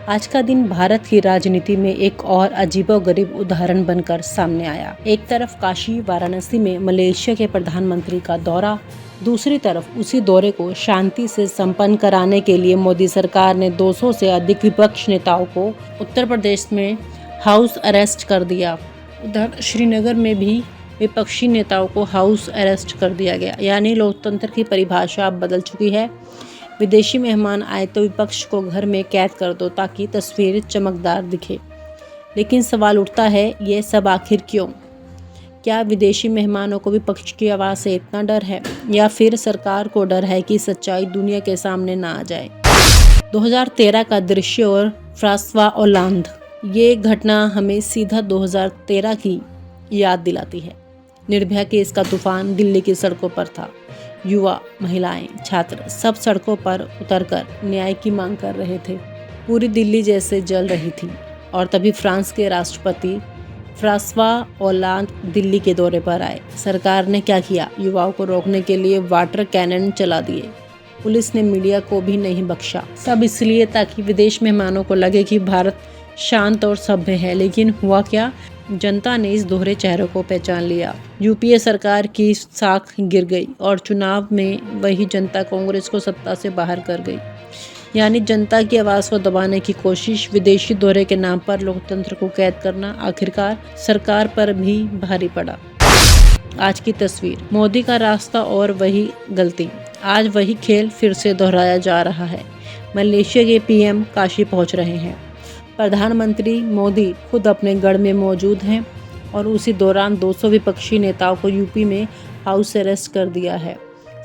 आज का दिन भारत की राजनीति में एक और अजीबोगरीब उदाहरण बनकर सामने आया। एक तरफ काशी वाराणसी में मलेशिया के प्रधानमंत्री का दौरा, दूसरी तरफ उसी दौरे को शांति से संपन्न कराने के लिए मोदी सरकार ने 200 से अधिक विपक्ष नेताओं को उत्तर प्रदेश में हाउस अरेस्ट कर दिया। उधर श्रीनगर में भी विपक्षी नेताओं को हाउस अरेस्ट कर दिया गया। यानी लोकतंत्र की परिभाषा अब बदल चुकी है। विदेशी मेहमान आए तो विपक्ष को घर में कैद कर दो ताकि तस्वीर चमकदार दिखे। लेकिन सवाल उठता है, ये सब आखिर क्यों? क्या विदेशी मेहमानों को विपक्ष की आवाज़ से इतना डर है, या फिर सरकार को डर है कि सच्चाई दुनिया के सामने ना आ जाए? 2013 का दृश्य और फ्रांसवा ओलांद, ये घटना हमें सीधा 2013 की याद दिलाती है। निर्भया केस का तूफान दिल्ली की सड़कों पर था। युवा, महिलाएं, छात्र सब सड़कों पर उतरकर न्याय की मांग कर रहे थे। पूरी दिल्ली जैसे जल रही थी। और तभी फ्रांस के राष्ट्रपति फ्रांसवा ओलांद दिल्ली के दौरे पर आए। सरकार ने क्या किया? युवाओं को रोकने के लिए वाटर कैनन चला दिए। पुलिस ने मीडिया को भी नहीं बख्शा। सब इसलिए ताकि विदेश मेहमानों को लगे कि भारत शांत और सभ्य है। लेकिन हुआ क्या? जनता ने इस दोहरे चेहरे को पहचान लिया। यूपीए सरकार की साख गिर गई और चुनाव में वही जनता कांग्रेस को सत्ता से बाहर कर गई। यानी जनता की आवाज़ को दबाने की कोशिश, विदेशी दौरे के नाम पर लोकतंत्र को कैद करना आखिरकार सरकार पर भी भारी पड़ा। आज की तस्वीर, मोदी का रास्ता और वही गलती। आज वही खेल फिर से दोहराया जा रहा है। मलेशिया के पीएम काशी पहुंच रहे हैं। प्रधानमंत्री मोदी खुद अपने गढ़ में मौजूद हैं और उसी दौरान 200 विपक्षी नेताओं को यूपी में हाउस अरेस्ट कर दिया है।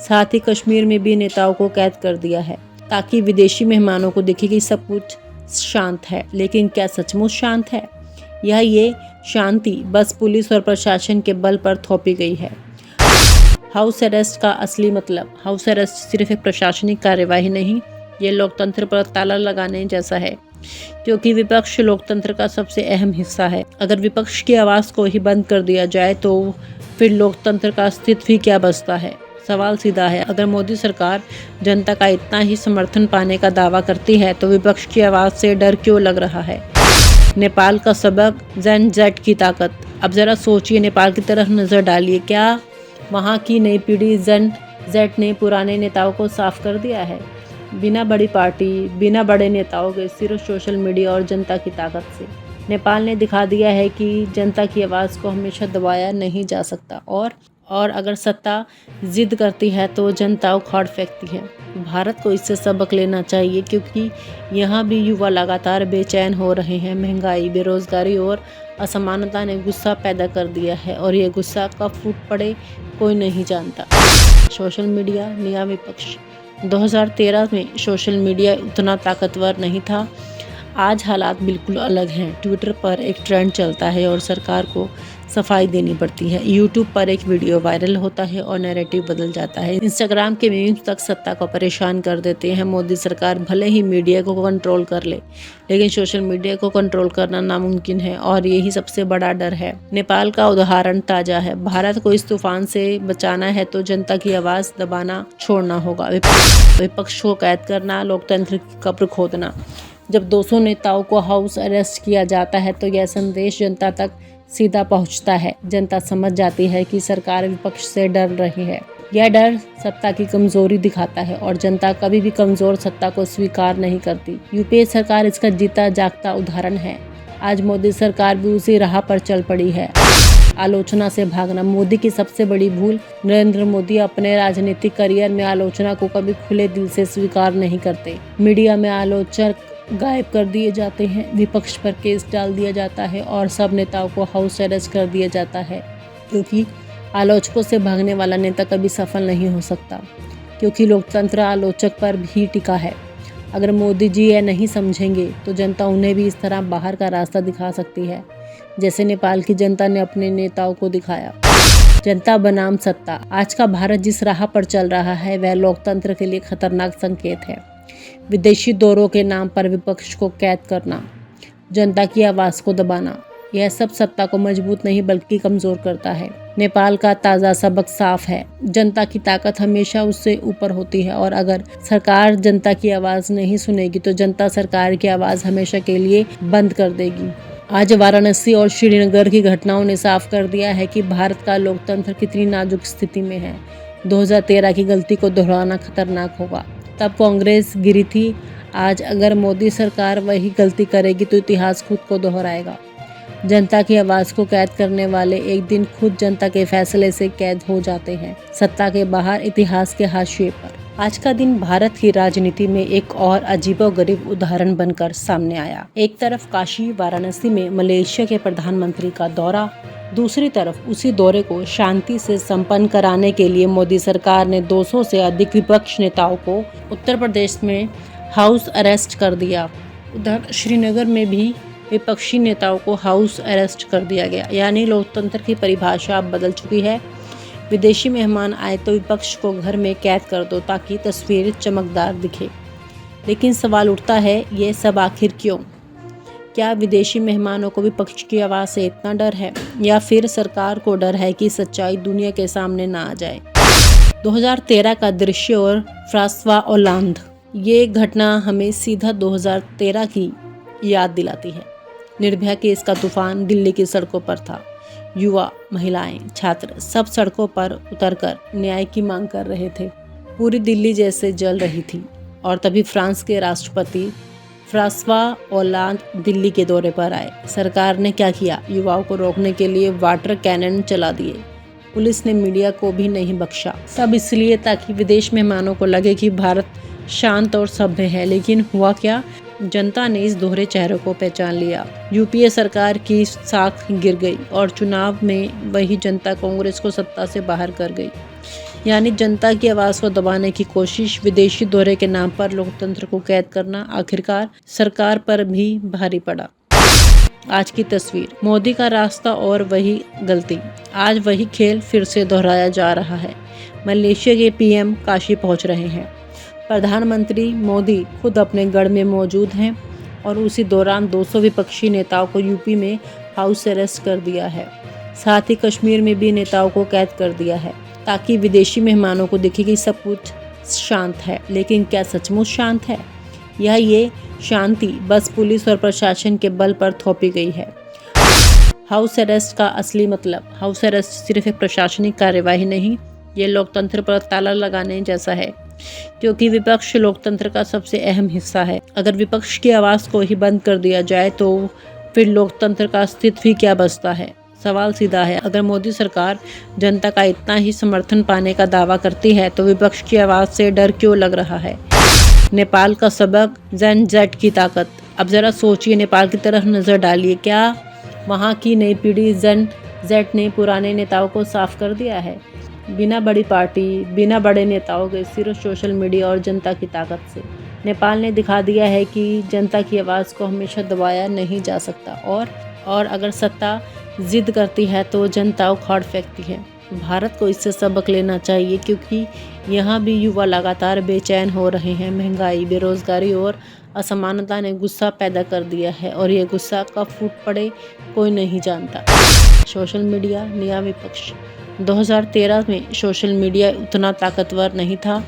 साथ ही कश्मीर में भी नेताओं को कैद कर दिया है ताकि विदेशी मेहमानों को दिखे कि सब कुछ शांत है। लेकिन क्या सचमुच शांत है, या ये शांति बस पुलिस और प्रशासन के बल पर थोपी गई है? हाउस अरेस्ट का असली मतलब, हाउस अरेस्ट सिर्फ एक प्रशासनिक कार्यवाही नहीं, ये लोकतंत्र पर ताला लगाने जैसा है। क्योंकि विपक्ष लोकतंत्र का सबसे अहम हिस्सा है। अगर विपक्ष की आवाज़ को ही बंद कर दिया जाए तो फिर लोकतंत्र का अस्तित्व ही क्या बचता है? सवाल सीधा है, अगर मोदी सरकार जनता का इतना ही समर्थन पाने का दावा करती है तो विपक्ष की आवाज़ से डर क्यों लग रहा है? नेपाल का सबक, जेन जेड की ताकत। अब ज़रा सोचिए, नेपाल की तरफ नज़र डालिए। क्या वहाँ की नई पीढ़ी जेन जेड ने पुराने नेताओं को साफ कर दिया है? बिना बड़ी पार्टी, बिना बड़े नेताओं के, सिर्फ सोशल मीडिया और जनता की ताकत से नेपाल ने दिखा दिया है कि जनता की आवाज़ को हमेशा दबाया नहीं जा सकता। और अगर सत्ता जिद करती है तो जनता उखाड़ फेंकती है। भारत को इससे सबक लेना चाहिए, क्योंकि यहाँ भी युवा लगातार बेचैन हो रहे हैं। महंगाई, बेरोजगारी और असमानता ने गुस्सा पैदा कर दिया है और ये गुस्सा कब फूट पड़े कोई नहीं जानता। सोशल मीडिया नया विपक्ष। 2013 में सोशल मीडिया उतना ताकतवर नहीं था। आज हालात बिल्कुल अलग हैं। ट्विटर पर एक ट्रेंड चलता है और सरकार को सफाई देनी पड़ती है। यूट्यूब पर एक वीडियो वायरल होता है और नैरेटिव बदल जाता है। इंस्टाग्राम के मीम्स तक सत्ता को परेशान कर देते हैं। मोदी सरकार भले ही मीडिया को कंट्रोल कर ले, लेकिन सोशल मीडिया को कंट्रोल करना नामुमकिन है और यही सबसे बड़ा डर है। नेपाल का उदाहरण ताज़ा है। भारत को इस तूफान से बचाना है तो जनता की आवाज़ दबाना छोड़ना होगा। विपक्ष को कैद करना, लोकतंत्र की कब्र खोदना। जब 200 नेताओं को हाउस अरेस्ट किया जाता है तो यह संदेश जनता तक सीधा पहुंचता है। जनता समझ जाती है कि सरकार विपक्ष से डर रही है। यह डर सत्ता की कमजोरी दिखाता है और जनता कभी भी कमजोर सत्ता को स्वीकार नहीं करती। यूपीए सरकार इसका जीता जागता उदाहरण है। आज मोदी सरकार भी उसी राह पर चल पड़ी है। आलोचना से भागना मोदी की सबसे बड़ी भूल। नरेंद्र मोदी अपने राजनीतिक करियर में आलोचना को कभी खुले दिल से स्वीकार नहीं करते। मीडिया में आलोचक गायब कर दिए जाते हैं, विपक्ष पर केस डाल दिया जाता है और सब नेताओं को हाउस अरेस्ट कर दिया जाता है। क्योंकि आलोचकों से भागने वाला नेता कभी सफल नहीं हो सकता, क्योंकि लोकतंत्र आलोचक पर भी टिका है। अगर मोदी जी यह नहीं समझेंगे तो जनता उन्हें भी इस तरह बाहर का रास्ता दिखा सकती है, जैसे नेपाल की जनता ने अपने नेताओं को दिखाया। जनता बनाम सत्ता। आज का भारत जिस राह पर चल रहा है वह लोकतंत्र के लिए खतरनाक संकेत है। विदेशी दौरों के नाम पर विपक्ष को कैद करना, जनता की आवाज़ को दबाना, यह सब सत्ता को मजबूत नहीं बल्कि कमजोर करता है। नेपाल का ताज़ा सबक साफ है, जनता की ताकत हमेशा उससे ऊपर होती है और अगर सरकार जनता की आवाज़ नहीं सुनेगी तो जनता सरकार की आवाज़ हमेशा के लिए बंद कर देगी। आज वाराणसी और श्रीनगर की घटनाओं ने साफ कर दिया है कि भारत का लोकतंत्र कितनी नाजुक स्थिति में है। 2013 की गलती को दोहराना खतरनाक होगा। तब कांग्रेस गिरी थी, आज अगर मोदी सरकार वही गलती करेगी तो इतिहास खुद को दोहराएगा। जनता की आवाज़ को कैद करने वाले एक दिन खुद जनता के फैसले से कैद हो जाते हैं, सत्ता के बाहर, इतिहास के हाशिए पर। आज का दिन भारत की राजनीति में एक और अजीबोगरीब उदाहरण बनकर सामने आया। एक तरफ काशी वाराणसी में मलेशिया के प्रधानमंत्री का दौरा, दूसरी तरफ उसी दौरे को शांति से संपन्न कराने के लिए मोदी सरकार ने 200 से अधिक विपक्ष नेताओं को उत्तर प्रदेश में हाउस अरेस्ट कर दिया। उधर श्रीनगर में भी विपक्षी नेताओं को हाउस अरेस्ट कर दिया गया। यानी लोकतंत्र की परिभाषा अब बदल चुकी है। विदेशी मेहमान आए तो विपक्ष को घर में कैद कर दो ताकि तस्वीर चमकदार दिखे। लेकिन सवाल उठता है, ये सब आखिर क्यों? क्या विदेशी मेहमानों को विपक्ष की आवाज़ से इतना डर है या फिर सरकार को डर है कि सच्चाई दुनिया के सामने ना आ जाए? 2013 का दृश्य और फ्रांसवा ओलांद, ये घटना हमें सीधा 2013 की याद दिलाती है। निर्भया केस का तूफान दिल्ली की सड़कों पर था। युवा, महिलाएं, छात्र सब सड़कों पर उतरकर न्याय की मांग कर रहे थे। पूरी दिल्ली जैसे जल रही थी और तभी फ्रांस के राष्ट्रपति फ्रांसवा ओलांद दिल्ली के दौरे पर आए। सरकार ने क्या किया? युवाओं को रोकने के लिए वाटर कैनन चला दिए। पुलिस ने मीडिया को भी नहीं बख्शा। सब इसलिए ताकि विदेश मेहमानों को लगे कि भारत शांत और सभ्य है। लेकिन हुआ क्या? जनता ने इस दोहरे चेहरे को पहचान लिया। यूपीए सरकार की साख गिर गई और चुनाव में वही जनता कांग्रेस को सत्ता से बाहर कर गई। यानी जनता की आवाज़ को दबाने की कोशिश, विदेशी दौरे के नाम पर लोकतंत्र को कैद करना आखिरकार सरकार पर भी भारी पड़ा। आज की तस्वीर, मोदी का रास्ता और वही गलती। आज वही खेल फिर से दोहराया जा रहा है। मलेशिया के पीएम काशी पहुंच रहे हैं। प्रधानमंत्री मोदी खुद अपने गढ़ में मौजूद हैं और उसी दौरान 200 विपक्षी नेताओं को यूपी में हाउस अरेस्ट कर दिया है। साथ ही कश्मीर में भी नेताओं को कैद कर दिया है ताकि विदेशी मेहमानों को दिखे कि सब कुछ शांत है। लेकिन क्या सचमुच शांत है या ये शांति बस पुलिस और प्रशासन के बल पर थोपी गई है? हाउस अरेस्ट का असली मतलब, हाउस अरेस्ट सिर्फ एक प्रशासनिक कार्यवाही नहीं, ये लोकतंत्र पर ताला लगाने जैसा है, क्योंकि विपक्ष लोकतंत्र का सबसे अहम हिस्सा है। अगर विपक्ष की आवाज़ को ही बंद कर दिया जाए तो फिर लोकतंत्र का अस्तित्व ही क्या बचता है? सवाल सीधा है, अगर मोदी सरकार जनता का इतना ही समर्थन पाने का दावा करती है तो विपक्ष की आवाज़ से डर क्यों लग रहा है? नेपाल का सबक, जेन जेड की ताकत। अब जरा सोचिए, नेपाल की तरफ नज़र डालिए। क्या वहाँ की नई पीढ़ी जेन जेड ने पुराने नेताओं को साफ कर दिया है? बिना बड़ी पार्टी, बिना बड़े नेताओं के, सिर्फ सोशल मीडिया और जनता की ताकत से नेपाल ने दिखा दिया है कि जनता की आवाज़ को हमेशा दबाया नहीं जा सकता और अगर सत्ता जिद करती है तो जनता उखाड़ फेंकती है। भारत को इससे सबक लेना चाहिए, क्योंकि यहाँ भी युवा लगातार बेचैन हो रहे हैं। महंगाई, बेरोजगारी और असमानता ने गुस्सा पैदा कर दिया है और ये गुस्सा कब फूट पड़े कोई नहीं जानता। सोशल मीडिया नया विपक्ष। 2013 में सोशल मीडिया उतना ताकतवर नहीं था।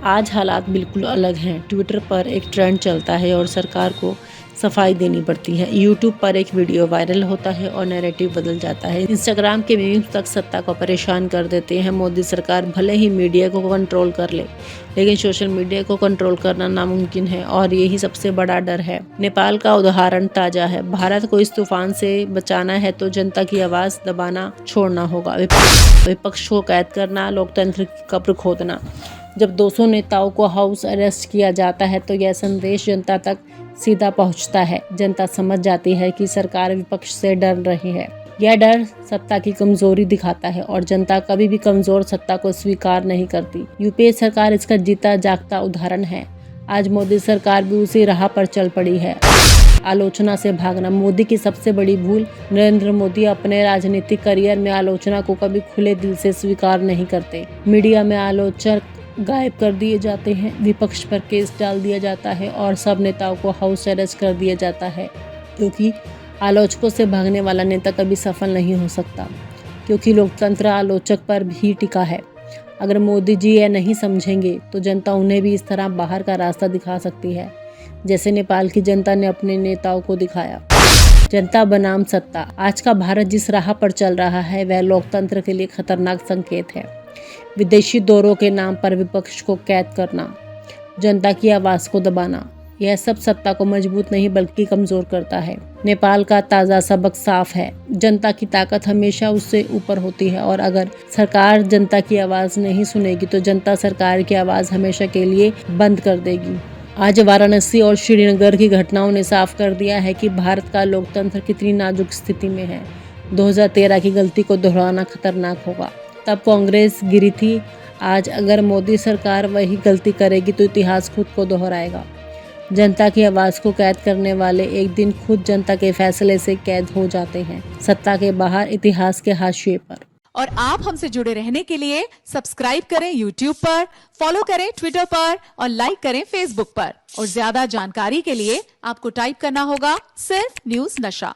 आज हालात बिल्कुल अलग हैं। ट्विटर पर एक ट्रेंड चलता है और सरकार को सफाई देनी पड़ती है। यूट्यूब पर एक वीडियो वायरल होता है और नैरेटिव बदल जाता है। इंस्टाग्राम के मीम्स तक सत्ता को परेशान कर देते हैं। मोदी सरकार भले ही मीडिया को कंट्रोल कर ले, लेकिन सोशल मीडिया को कंट्रोल करना नामुमकिन है और यही सबसे बड़ा डर है। नेपाल का उदाहरण ताज़ा है। भारत को इस तूफान से बचाना है तो जनता की आवाज़ दबाना छोड़ना होगा। विपक्ष को कैद करना, लोकतंत्र की कब्र खोदना। जब 200 नेताओं को हाउस अरेस्ट किया जाता है तो यह संदेश जनता तक सीधा पहुंचता है। जनता समझ जाती है कि सरकार विपक्ष से डर रही है। यह डर सत्ता की कमजोरी दिखाता है और जनता कभी भी कमजोर सत्ता को स्वीकार नहीं करती। यूपीए सरकार इसका जीता जागता उदाहरण है। आज मोदी सरकार भी उसी राह पर चल पड़ी है। आलोचना से भागना। मोदी की सबसे बड़ी भूल, नरेंद्र मोदी अपने राजनीतिक करियर में आलोचना को कभी खुले दिल से स्वीकार नहीं करते। मीडिया में आलोचक गायब कर दिए जाते हैं, विपक्ष पर केस डाल दिया जाता है और सब नेताओं को हाउस अरेस्ट कर दिया जाता है, क्योंकि आलोचकों से भागने वाला नेता कभी सफल नहीं हो सकता, क्योंकि लोकतंत्र आलोचक पर भी टिका है। अगर मोदी जी यह नहीं समझेंगे तो जनता उन्हें भी इस तरह बाहर का रास्ता दिखा सकती है, जैसे नेपाल की जनता ने अपने नेताओं को दिखाया। जनता बनाम सत्ता। आज का भारत जिस राह पर चल रहा है वह लोकतंत्र के लिए खतरनाक संकेत है। विदेशी दौरों के नाम पर विपक्ष को कैद करना, जनता की आवाज को दबाना, यह सब सत्ता को मजबूत नहीं बल्कि कमजोर करता है। नेपाल का ताज़ा सबक साफ है, जनता की ताकत हमेशा उससे ऊपर होती है और अगर सरकार जनता की आवाज़ नहीं सुनेगी तो जनता सरकार की आवाज़ हमेशा के लिए बंद कर देगी। आज वाराणसी और श्रीनगर की घटनाओं ने साफ कर दिया है कि भारत का लोकतंत्र कितनी नाजुक स्थिति में है। 2013 की गलती को दोहराना खतरनाक होगा। तब कांग्रेस गिरी थी, आज अगर मोदी सरकार वही गलती करेगी तो इतिहास खुद को दोहराएगा। जनता की आवाज़ को कैद करने वाले एक दिन खुद जनता के फैसले से कैद हो जाते हैं, सत्ता के बाहर, इतिहास के हाशिए पर। और आप हमसे जुड़े रहने के लिए सब्सक्राइब करें YouTube पर, फॉलो करें Twitter पर और लाइक करें Facebook पर। और ज्यादा जानकारी के लिए आपको टाइप करना होगा सिर्फ न्यूज़ नशा।